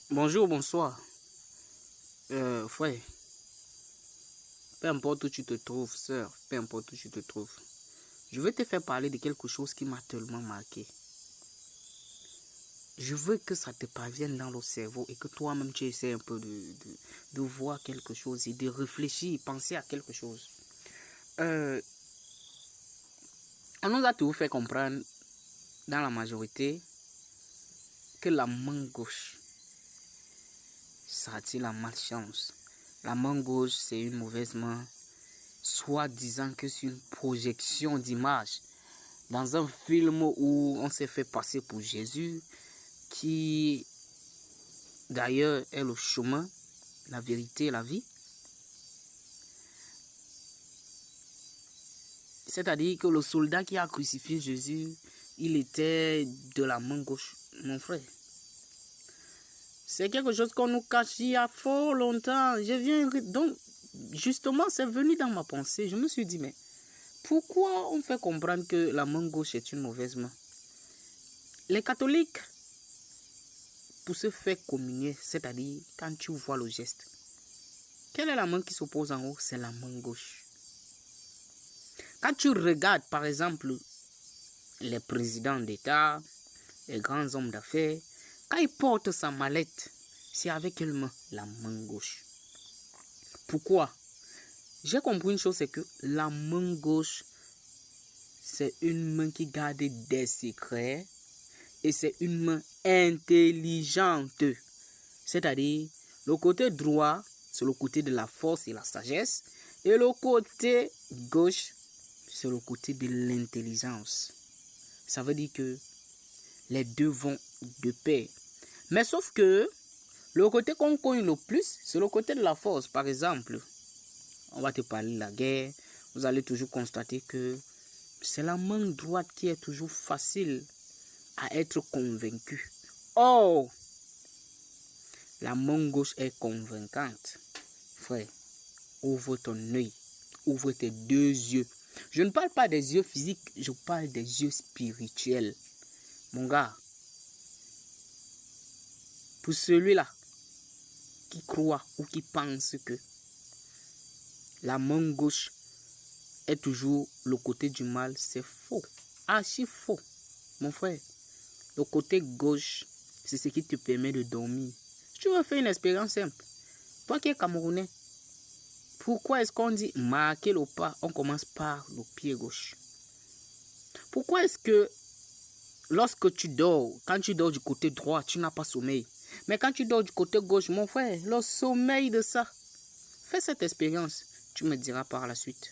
Bonjour, bonsoir. Frère, peu importe où tu te trouves, sœur, peu importe où tu te trouves, je veux te faire parler de quelque chose qui m'a tellement marqué. Je veux que ça te parvienne dans le cerveau et que toi-même tu essaies un peu de voir quelque chose et de réfléchir, penser à quelque chose. On nous a toujours fait comprendre, dans la majorité, que la main gauche, ça attire la malchance. La main gauche, c'est une mauvaise main, soit disant que c'est une projection d'image dans un film où on s'est fait passer pour Jésus, qui d'ailleurs est le chemin, la vérité et la vie. C'est-à-dire que le soldat qui a crucifié Jésus, il était de la main gauche, mon frère. C'est quelque chose qu'on nous cache il y a fort longtemps. Donc, justement, c'est venu dans ma pensée. Je me suis dit, mais pourquoi on fait comprendre que la main gauche est une mauvaise main? Les catholiques, pour se faire communier, c'est-à-dire quand tu vois le geste, quelle est la main qui s'oppose en haut? C'est la main gauche. Quand tu regardes, par exemple, les présidents d'État, les grands hommes d'affaires, quand ils portent sa mallette, c'est avec quelle main? La main gauche. Pourquoi? J'ai compris une chose, c'est que la main gauche, c'est une main qui garde des secrets et c'est une main intelligente. C'est-à-dire, le côté droit, c'est le côté de la force et la sagesse, et le côté gauche, c'est le côté de l'intelligence. Ça veut dire que les deux vont de pair. Mais sauf que le côté qu'on connaît le plus, c'est le côté de la force. Par exemple, on va te parler de la guerre. Vous allez toujours constater que c'est la main droite qui est toujours facile à être convaincue. Or, la main gauche est convaincante. Frère, ouvre ton œil, ouvre tes deux yeux. Je ne parle pas des yeux physiques, je parle des yeux spirituels. Mon gars, pour celui-là qui croit ou qui pense que la main gauche est toujours le côté du mal, c'est faux. Archi faux, mon frère. Le côté gauche, c'est ce qui te permet de dormir. Si tu veux faire une expérience simple, toi qui es Camerounais, pourquoi est-ce qu'on dit marquer le pas, on commence par le pied gauche? Pourquoi est-ce que lorsque tu dors, quand tu dors du côté droit, tu n'as pas sommeil? Mais quand tu dors du côté gauche, mon frère, le sommeil de ça. Fais cette expérience, tu me diras par la suite.